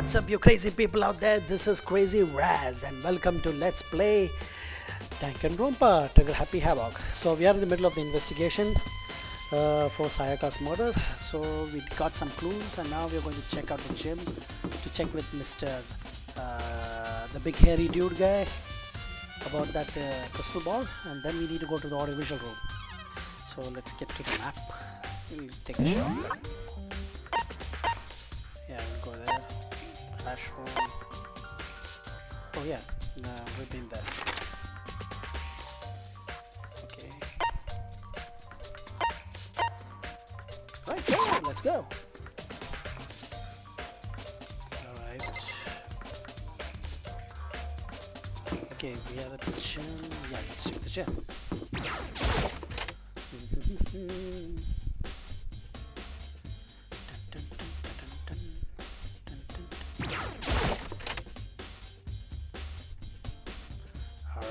What's up, you crazy people out there? This is Crazy Raz, and welcome to Let's Play Danganronpa Happy Havoc. So we are in the middle of the investigation for Sayaka's murder. So we got some clues, and now we are going to check out the gym to check with Mr. The big hairy dude guy about that crystal ball, and then we need to go to the audiovisual room. So let's get to the map. We'll take a shot. Yeah, we'll go there. Flash room. Oh yeah, we've been there. Okay. Right, let's go. Alright. Okay, we are at the gym. Yeah, let's check the gym.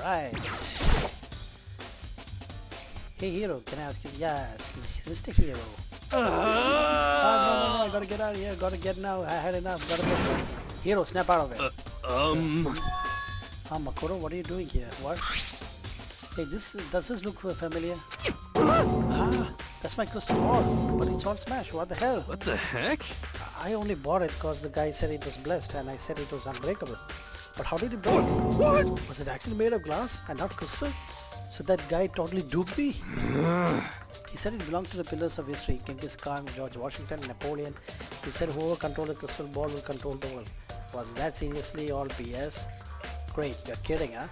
Alright. Hey Hero, can I ask you? Yes, Mr. Hero. No, I gotta get out of here. Gotta get now. I had enough. Gotta go. Hero, snap out of it. Makoto, what are you doing here? What? Hey, does this look familiar? That's my crystal ball, but it's all smashed. What the hell? What the heck? I only bought it because the guy said it was blessed and I said it was unbreakable. But how did it break? What? Was it actually made of glass and not crystal? So that guy totally duped me? He said it belonged to the pillars of history. Genghis Khan, George Washington, Napoleon. He said whoever controlled the crystal ball will control the world. Was that seriously all BS? Great, you're kidding, huh?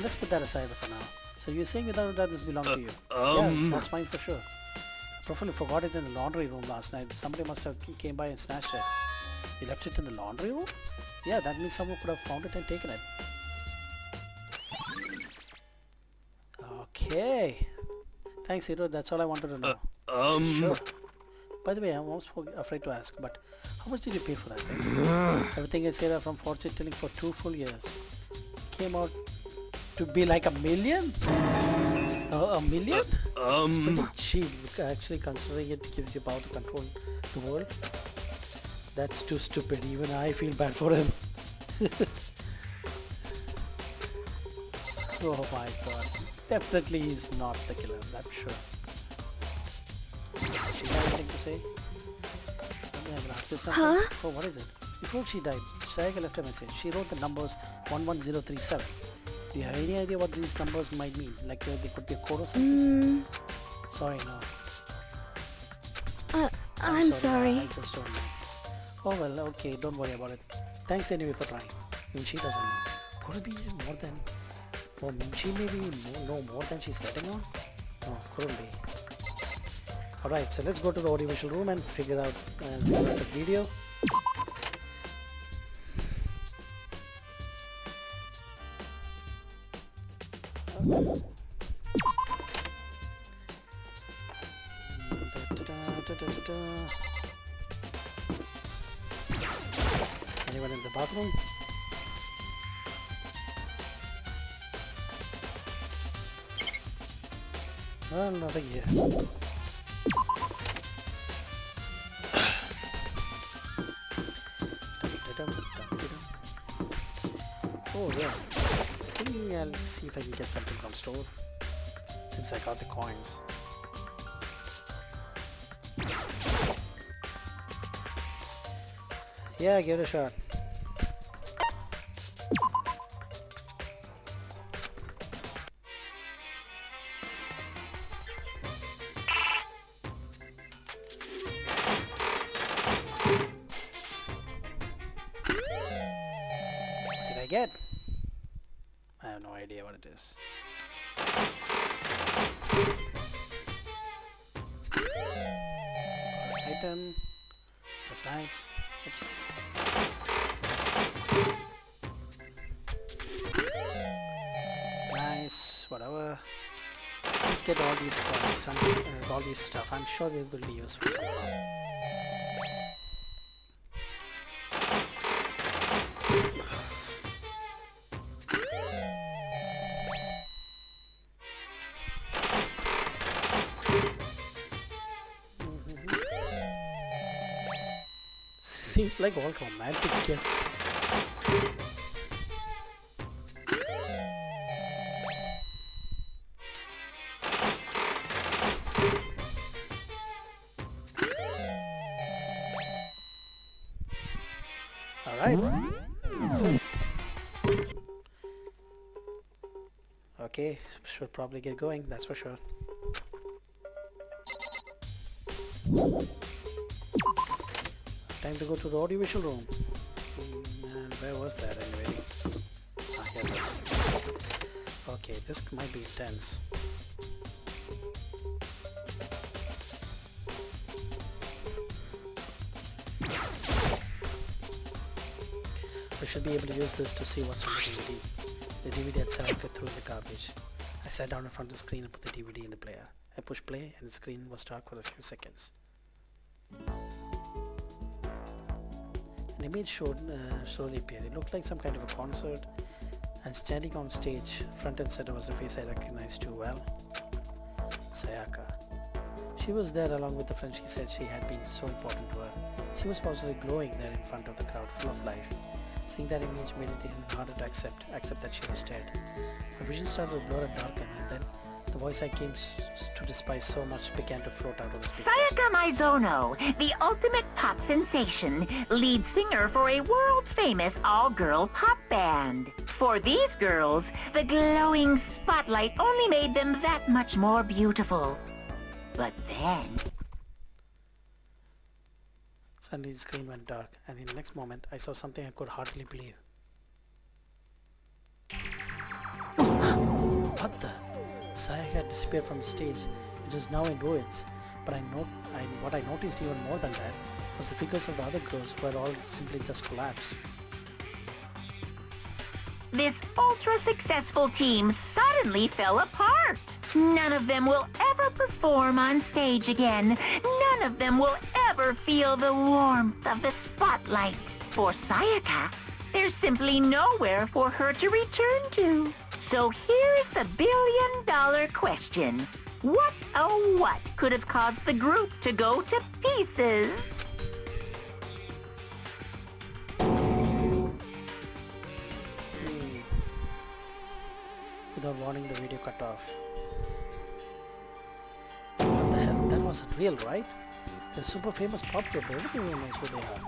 Let's put that aside for now. So you're saying without a doubt this belonged to you? Yeah, it's not mine for sure. I probably forgot it in the laundry room last night. Somebody must have came by and snatched it. You left it in the laundry room? Yeah, that means someone could have found it and taken it. Okay. Thanks, Hiro. That's all I wanted to know. Sure. By the way, I'm almost afraid to ask, but how much did you pay for that thing? Everything is here from fortune telling for 2 full years. Came out to be like $1 million? $1 million? It's pretty cheap, actually, considering it gives you power to control the world. That's too stupid. Even I feel bad for him. Oh my god. Definitely he's not the killer, that's sure. She have anything to say? Yeah, I'm ask you something. Huh? Oh, what is it? Before she died, Sayaka left a message. She wrote the numbers 11037. Do you have any idea what these numbers might mean? Like they could be a code or something? Sorry, no. I'm sorry. I just don't know. Oh well, okay, don't worry about it. Thanks anyway for trying. Even she doesn't know. Could it be more than... Or she maybe know more than she's letting on? No, couldn't be. Alright, so let's go to the audiovisual room and figure out the video. Anyone in the bathroom? Well, nothing here. Oh yeah. I think I'll see if I can get something from store. Since I got the coins. Yeah, give it a shot. What did I get? I have no idea what it is. Item. That's nice. Oops. Nice, whatever. Let's get all these products and all these stuff. I'm sure they will be useful somehow. Seems like all romantic gifts. Alright. So, okay, should probably get going, that's for sure. Time to go to the audiovisual room. And where was that anyway? Ah, here it is. Okay, this might be intense. We should be able to use this to see what's on the DVD. The DVD itself got through the garbage. I sat down in front of the screen and put the DVD in the player. I pushed play and the screen was dark for a few seconds. An image slowly appeared. It looked like some kind of a concert, and standing on stage, front and center, was a face I recognized too well. Sayaka. She was there along with the friend she said she had been so important to her. She was possibly glowing there in front of the crowd, full of life. Seeing that image made it even harder to accept that she was dead. My vision started to blur and darken, and then the voice I came to despise so much began to float out of the speakers. Sayaka Maizono, the ultimate pop sensation, lead singer for a world-famous all-girl pop band. For these girls, the glowing spotlight only made them that much more beautiful. But then... Suddenly the screen went dark, and in the next moment, I saw something I could hardly believe. What the? Sayaka had disappeared from the stage. It is now in ruins. But what I noticed even more than that was the figures of the other girls were all simply just collapsed. This ultra-successful team suddenly fell apart. None of them will ever perform on stage again. None of them will ever feel the warmth of the spotlight. For Sayaka, there's simply nowhere for her to return to. So here's the billion-dollar question. What, oh what, could have caused the group to go to pieces? Without warning, the video cut off. What the hell? That wasn't real, right? They're super famous pop group. Everyone knows who they are.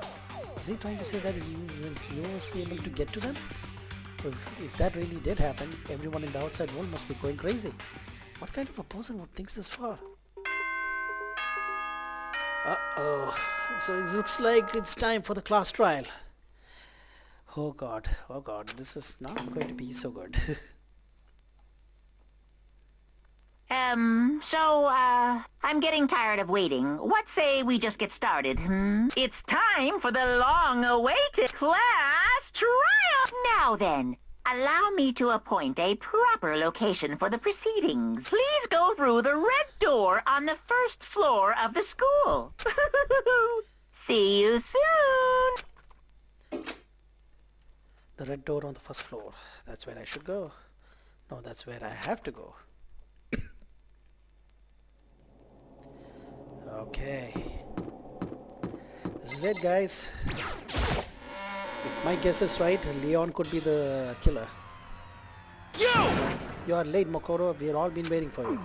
Is he trying to say that he was able to get to them? If that really did happen, everyone in the outside world must be going crazy. What kind of a person would think this for? Uh-oh. So it looks like it's time for the class trial. Oh god, this is not going to be so good. I'm getting tired of waiting. What say we just get started, It's time for the long-awaited class trial! Now then, allow me to appoint a proper location for the proceedings. Please go through the red door on the first floor of the school. See you soon! The red door on the first floor. That's where I should go. No, that's where I have to go. Okay. This is it, guys. If my guess is right, Leon could be the killer. You are late, Makoto. We have all been waiting for you.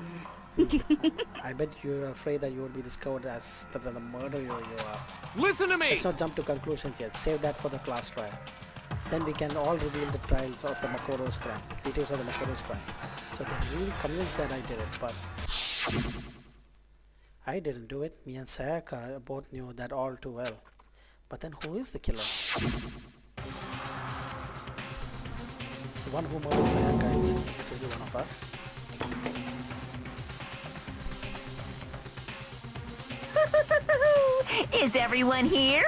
I bet you're afraid that you will be discovered as the murderer you are. Listen to me! Let's not jump to conclusions yet. Save that for the class trial. Then we can all reveal the trials of the Makoto's crime. Details of the Makoto's crime. So they're really convinced that I did it, but... I didn't do it. Me and Sayaka both knew that all too well. But then who is the killer? The one who murdered Sayaka is it really one of us? Is everyone here?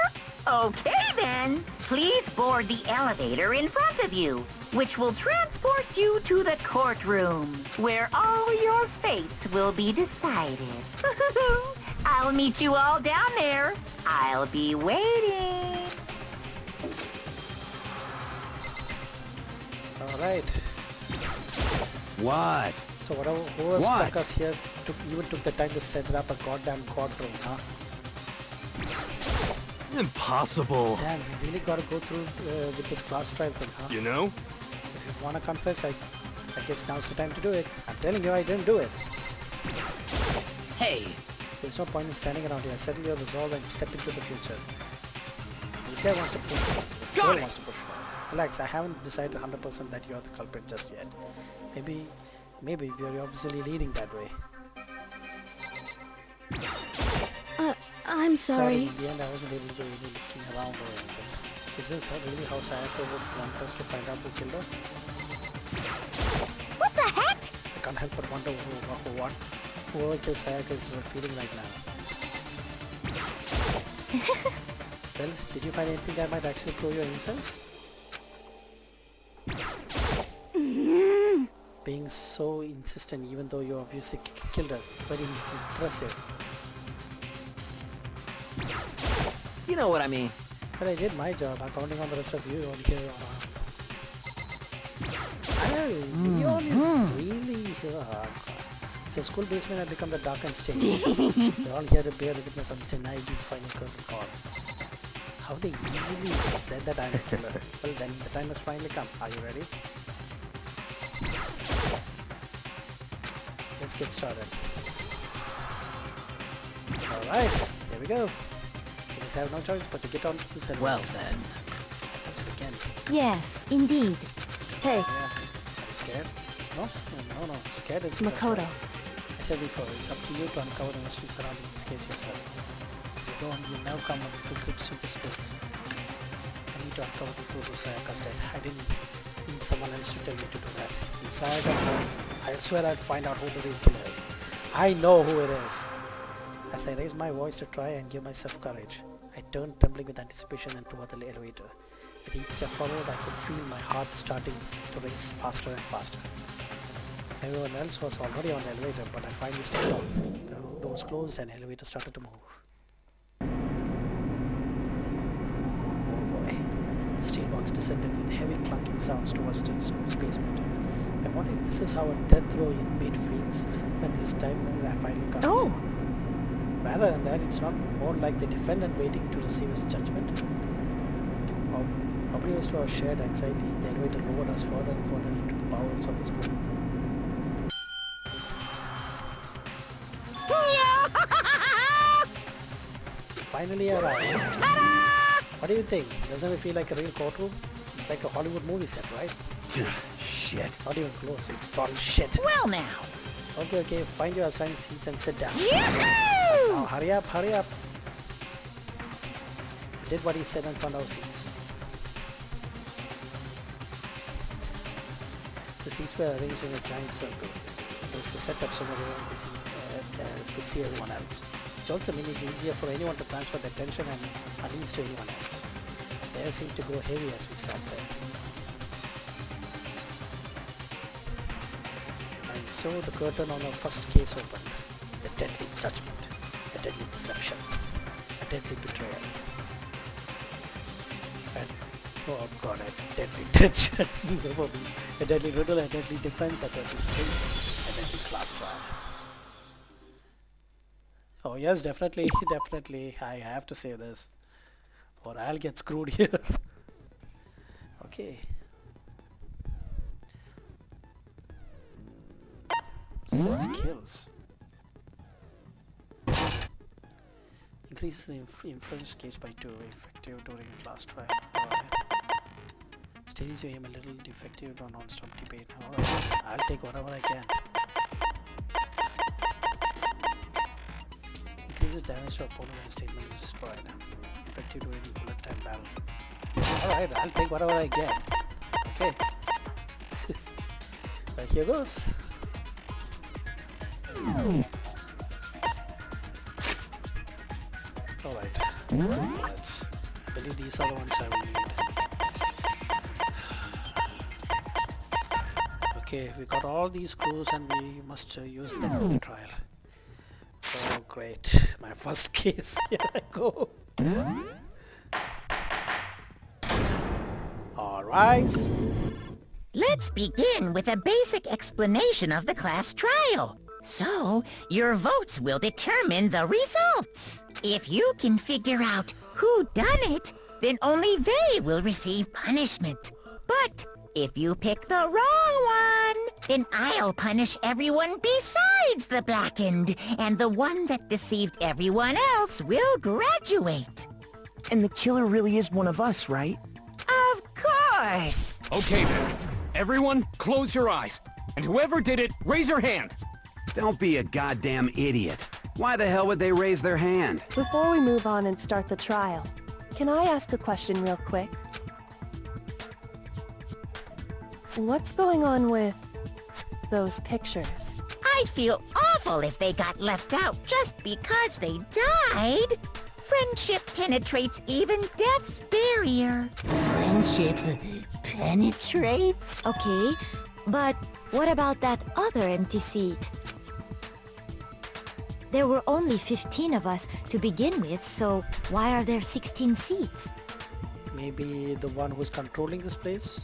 Okay then. Please board the elevator in front of you, which will transport you to the courtroom, where all your fates will be decided. I'll meet you all down there. I'll be waiting. Alright. What? So whoever stuck us here even took the time to set up a goddamn courtroom, huh? Impossible. Damn, we really gotta go through with this class trial thing, huh? You know? If you wanna confess, I guess now's the time to do it. I'm telling you, I didn't do it. Hey, There's no point in standing around here. Settle your resolve and step into the future. This guy wants to push. This girl wants to push. Relax, I haven't decided 100% that you're the culprit just yet. Maybe you're obviously leading that way. I'm sorry. In the end, I wasn't able to do any looking around or anything. Is this really how Sayaka would want us to find out who killed her? What the heck? I can't help but wonder whoever killed Sayaka is feeling right now. Well, did you find anything that might actually prove your innocence? Being so insistent even though you obviously killed her. Very impressive. you know what I mean. But I did my job. I'm counting on the rest of you on here. Leon is really... So school basement had become the dark and stage. They're all here to bear the witness of Mr. Naigi's final curtain call. How they easily said that I'm a killer. Well then, the time has finally come. Are you ready? Let's get started. Alright, here we go. You just have no choice but to get on to the cell. Well then. Let's begin. Yes, indeed. Hey, Yeah. Are you scared? No, no. Scared is Makoto. I said before, it's up to you to uncover the mystery surrounding this case yourself. You now come up to grips with this truth. I need to uncover the truth of Sayaka's death. I didn't need someone else to tell me to do that. In Sayaka's mind, I swear I'd find out who the real killer is. I know who it is. As I raised my voice to try and give myself courage, I turned trembling with anticipation and toward the elevator. With each step forward, I could feel my heart starting to race faster and faster. Everyone else was already on the elevator, but I finally stepped on. The doors closed and the elevator started to move. Oh boy. The steel box descended with heavy clunking sounds towards the school's basement. I wonder if this is how a death row inmate feels when his time finally comes. Oh! Rather than that, it's not more like the defendant waiting to receive his judgment. Oblivious to our shared anxiety, the elevator lowered us further and further into the bowels of the school. Finally arrived. What do you think? Doesn't it feel like a real courtroom? It's like a Hollywood movie set, right? Shit. Not even close, it's total shit. Well now. Okay, find your assigned seats and sit down. Yahoo! Now hurry up. We did what he said and found our seats. The seats were arranged in a giant circle. It was a setup so that everyone could see everyone else. Which also means it's easier for anyone to transfer their attention and unease to anyone else. The air seemed to grow heavy as we sat there. And so the curtain on our first case opened. The deadly judgment, a deadly deception, a deadly betrayal. And, oh god, a deadly tension. A deadly riddle, a deadly defense, a deadly thing, a deadly class trial. Oh yes, definitely. I have to say this, or I'll get screwed here. Okay. Set skills. Increases the influence gauge by 2, effective during class trial. Steadies your aim a little, defective or non-stop debate. Alright, I'll take whatever I can. Increases damage to opponent when statement is destroyed. Effective during bullet time battle. Alright, I'll take whatever I get. Okay. Well, here goes. Alright. Let's... I believe these are the ones I will need. Okay, we got all these clues and we must use them in the trial. Oh great, my first case, here I go. Alright. Let's begin with a basic explanation of the class trial. So, your votes will determine the results. If you can figure out who done it, then only they will receive punishment. But if you pick the wrong one, then I'll punish everyone besides the blackened, and the one that deceived everyone else will graduate. And the killer really is one of us, right? Of course! Okay then. Everyone, close your eyes. And whoever did it, raise your hand. Don't be a goddamn idiot. Why the hell would they raise their hand? Before we move on and start the trial, can I ask a question real quick? What's going on with those pictures? I'd feel awful if they got left out just because they died. Friendship penetrates even death's barrier. Friendship penetrates? Okay, but what about that other empty seat? There were only 15 of us to begin with, so why are there 16 seats? Maybe the one who's controlling this place?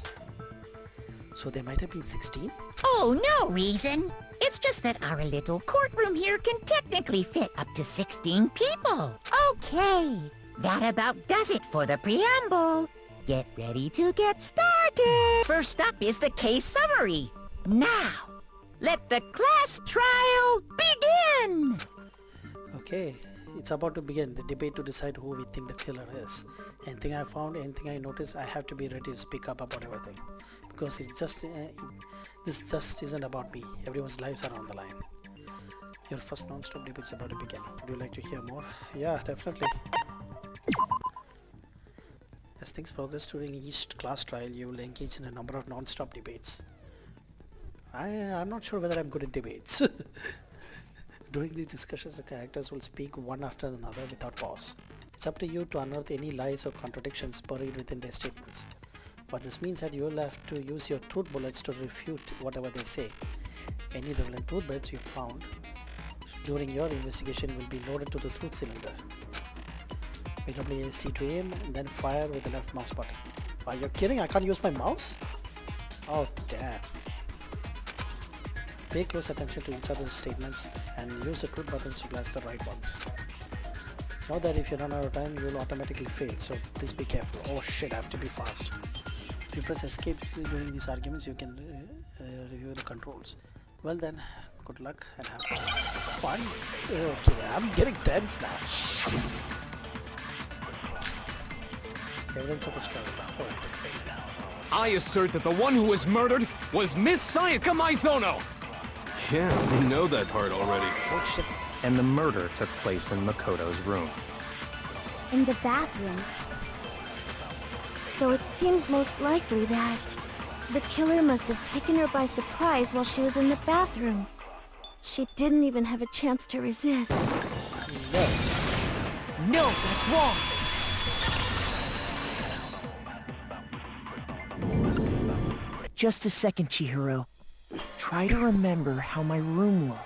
So there might have been 16? Oh, no reason. It's just that our little courtroom here can technically fit up to 16 people. Okay, that about does it for the preamble. Get ready to get started. First up is the case summary. Now, let the class trial begin. Okay, it's about to begin, the debate to decide who we think the killer is. Anything I found, anything I noticed, I have to be ready to speak up about everything. Because it's just, this just isn't about me. Everyone's lives are on the line. Your first non-stop debate is about to begin. Would you like to hear more? Yeah, definitely. As things progress during each class trial, you will engage in a number of non-stop debates. I'm not sure whether I'm good at debates. During these discussions, the characters will speak one after another without pause. It's up to you to unearth any lies or contradictions buried within their statements. What this means that you will have to use your truth bullets to refute whatever they say. Any relevant truth bullets you found during your investigation will be loaded to the truth cylinder. WASD to aim and then fire with the left mouse button. Are you kidding? I can't use my mouse? Oh damn. Pay close attention to each other's statements and use the truth buttons to blast the right ones. Know that if you run out of time, you will automatically fail, so please be careful. Oh shit, I have to be fast. If you press escape during these arguments, you can review the controls. Well then, good luck and have fun. Okay, I'm getting tense now. Evidence of a struggle. Alright. I assert that the one who was murdered was Miss Sayaka Maizono! Yeah, we know that part already. Oh shit. And the murder took place in Makoto's room. In the bathroom. So it seems most likely that the killer must have taken her by surprise while she was in the bathroom. She didn't even have a chance to resist. No. No, that's wrong! Just a second, Chihiro. Try to remember how my room looked.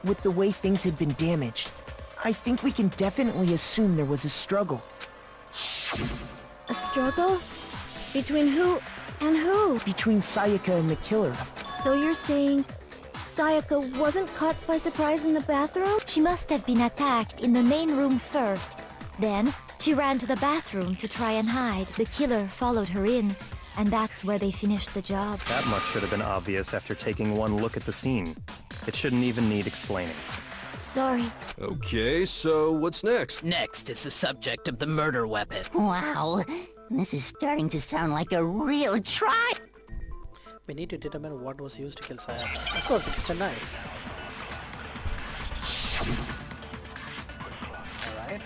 With the way things had been damaged, I think we can definitely assume there was a struggle. A struggle? Between who and who? Between Sayaka and the killer. So you're saying Sayaka wasn't caught by surprise in the bathroom? She must have been attacked in the main room first. Then, she ran to the bathroom to try and hide. The killer followed her in, and that's where they finished the job. That much should have been obvious after taking one look at the scene. It shouldn't even need explaining. Sorry. Okay, so what's next? Next is the subject of the murder weapon. Wow, this is starting to sound like a real trial. We need to determine what was used to kill Sayaka. Of course, the kitchen knife. Alright.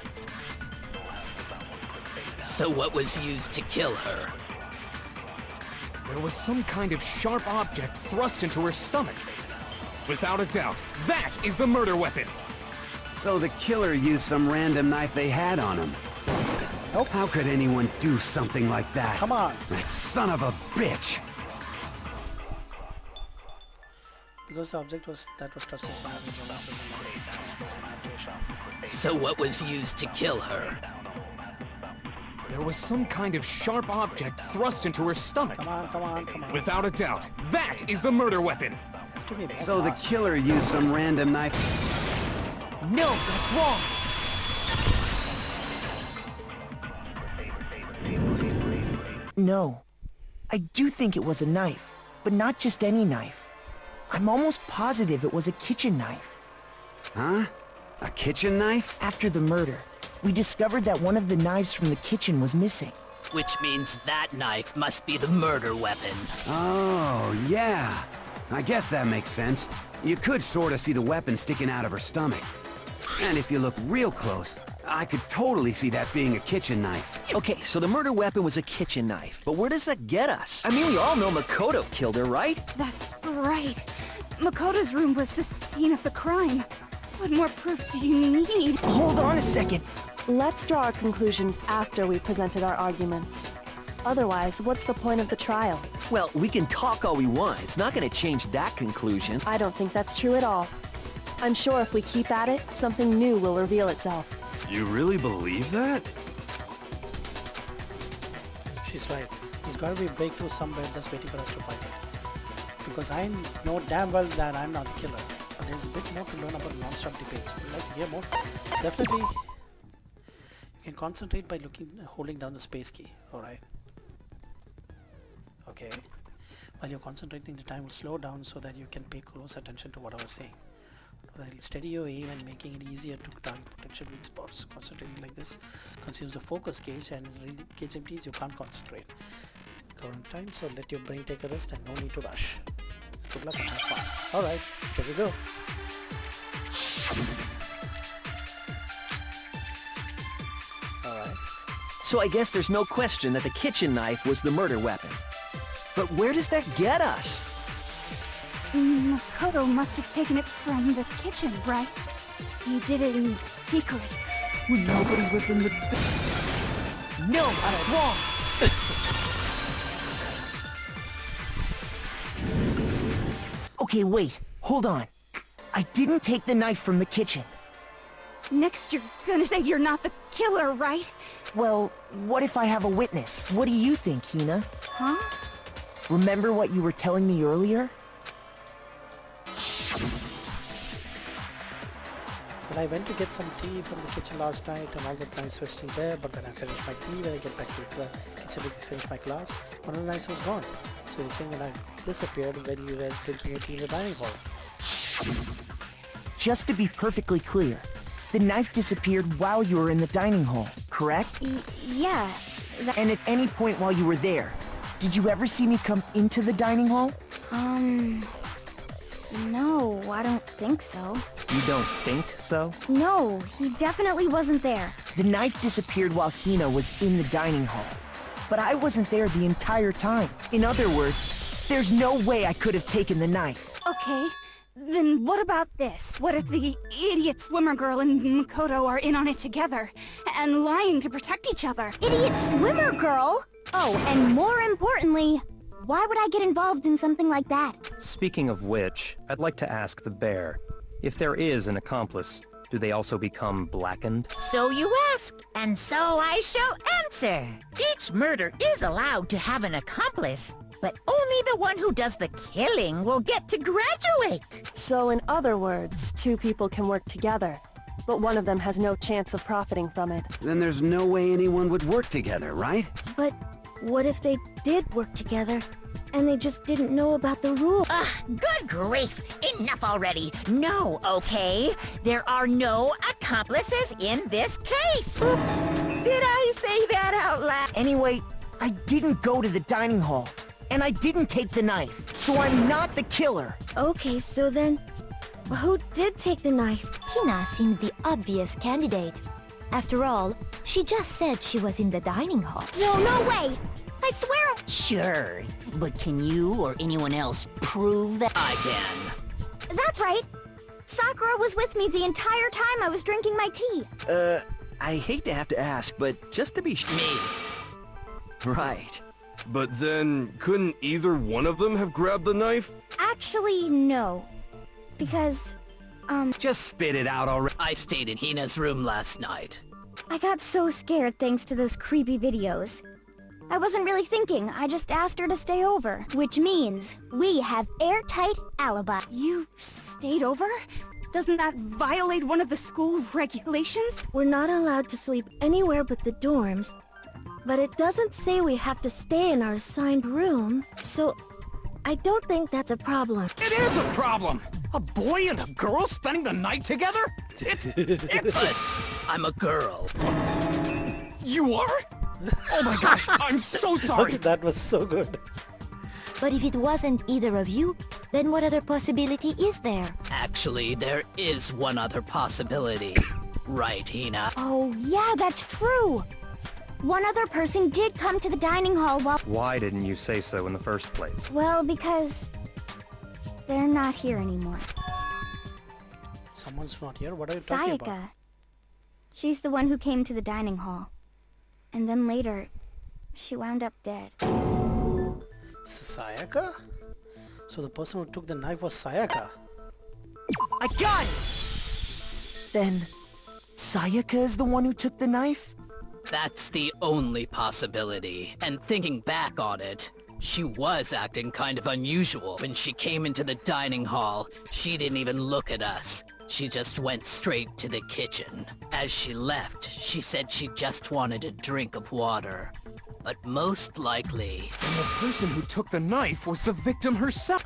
So what was used to kill her? There was some kind of sharp object thrust into her stomach. Without a doubt, that is the murder weapon. So the killer used some random knife they had on him. Nope. How could anyone do something like that? Come on. That son of a bitch! Because the object was trusted by having the last of the memories. That's my case. So what was used to kill her? There was some kind of sharp object thrust into her stomach. Come on, come on, come on. Without a doubt, that is the murder weapon. Have to be more So the fast. killer used some random knife. No, that's wrong! No. I do think it was a knife, but not just any knife. I'm almost positive it was a kitchen knife. Huh? A kitchen knife? After the murder, we discovered that one of the knives from the kitchen was missing. Which means that knife must be the murder weapon. Oh, yeah. I guess that makes sense. You could sort of see the weapon sticking out of her stomach. And if you look real close, I could totally see that being a kitchen knife. Okay, so the murder weapon was a kitchen knife, but where does that get us? I mean, we all know Makoto killed her, right? That's right. Makoto's room was the scene of the crime. What more proof do you need? Hold on a second. Let's draw our conclusions after we've presented our arguments. Otherwise, what's the point of the trial? Well, we can talk all we want. It's not gonna change that conclusion. I don't think that's true at all. I'm sure if we keep at it, something new will reveal itself. You really believe that? She's right. There's got to be a breakthrough somewhere just waiting for us to find it. Because I know damn well that I'm not the killer. But there's a bit more to learn about non-stop debates. Would you like to hear more? Definitely. You can concentrate by holding down the space key. Alright. Okay. While you're concentrating, the time will slow down so that you can pay close attention to what I was saying. That will steady your aim and making it easier to target potential weak spots. Concentrating like this consumes the focus gauge, and is really gauge empties, you can't concentrate. Current time, so let your brain take a rest and no need to rush. Good luck and have fun. Alright, here we go. Alright. So I guess there's no question that the kitchen knife was the murder weapon. But where does that get us? Makoto must have taken it from the kitchen, right? He did it in secret. When nobody was in the... No, that's wrong! Okay, wait. Hold on. I didn't take the knife from the kitchen. Next, you're gonna say you're not the killer, right? Well, what if I have a witness? What do you think, Hina? Huh? Remember what you were telling me earlier? Well, I went to get some tea from the kitchen last night and all the knives were still there, but when I finished my tea, when I get back to the kitchen to finish my class, one of the knives was gone. So you're saying the knife disappeared when you were drinking your tea in the dining hall. Just to be perfectly clear, the knife disappeared while you were in the dining hall, correct? Yeah. And at any point while you were there, did you ever see me come into the dining hall? No, I don't think so. You don't think so? No, he definitely wasn't there. The knife disappeared while Hina was in the dining hall. But I wasn't there the entire time. In other words, there's no way I could have taken the knife. Okay, then what about this? What if the idiot swimmer girl and Makoto are in on it together, and lying to protect each other? Idiot swimmer girl? Oh, and more importantly, why would I get involved in something like that? Speaking of which, I'd like to ask the bear, if there is an accomplice, do they also become blackened? So you ask, and so I shall answer. Each murder is allowed to have an accomplice, but only the one who does the killing will get to graduate. So in other words, two people can work together, but one of them has no chance of profiting from it. Then there's no way anyone would work together, right? But what if they did work together, and they just didn't know about the rule? Good grief! Enough already! No, okay? There are no accomplices in this case! Oops! Did I say that out loud? Anyway, I didn't go to the dining hall, and I didn't take the knife, so I'm not the killer. Okay, so then, who did take the knife? Hina seems the obvious candidate. After all, she just said she was in the dining hall. No way! I swear... Sure, but can you or anyone else prove that? I can. That's right. Sakura was with me the entire time I was drinking my tea. I hate to have to ask, but just to be Me. Right. But then, couldn't either one of them have grabbed the knife? Actually, no. Because, Just spit it out already. I stayed in Hina's room last night. I got so scared thanks to those creepy videos. I wasn't really thinking, I just asked her to stay over. Which means, we have airtight alibi. You stayed over? Doesn't that violate one of the school regulations? We're not allowed to sleep anywhere but the dorms, but it doesn't say we have to stay in our assigned room, so I don't think that's a problem. It is a problem! A boy and a girl spending the night together? But I'm a girl. You are? Oh my gosh, I'm so sorry! Okay, that was so good. But if it wasn't either of you, then what other possibility is there? Actually, there is one other possibility. Right, Hina? Oh, yeah, that's true! One other person did come to the dining hall while... Why didn't you say so in the first place? Well, because... they're not here anymore. Someone's not here? What are you talking about? Sayaka. She's the one who came to the dining hall. And then later, she wound up dead. Sayaka? So the person who took the knife was Sayaka. I got it! Then, Sayaka is the one who took the knife? That's the only possibility. And thinking back on it, she was acting kind of unusual. When she came into the dining hall, she didn't even look at us. She just went straight to the kitchen. As she left, she said she just wanted a drink of water. But most likely... And the person who took the knife was the victim herself.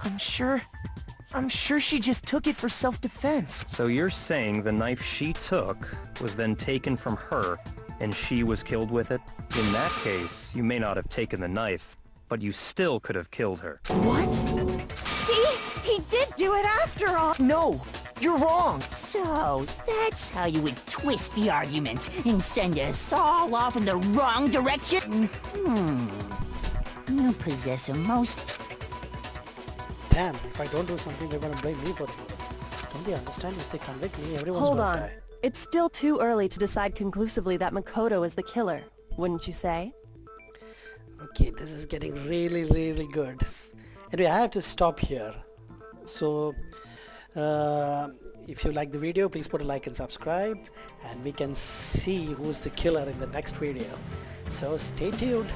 I'm sure she just took it for self-defense. So you're saying the knife she took was then taken from her, and she was killed with it? In that case, you may not have taken the knife, but you still could have killed her. What? See? He did do it after all! No! You're wrong! So, that's how you would twist the argument and send us all off in the wrong direction? You possess a most... Damn, if I don't do something, they're gonna blame me for it. Don't they understand? If they convict me, everyone's Hold gonna on. die. It's still too early to decide conclusively that Makoto is the killer, wouldn't you say? Okay, this is getting really, really good. Anyway, I have to stop here. So, if you like the video, please put a like and subscribe, and we can see who's the killer in the next video. So stay tuned.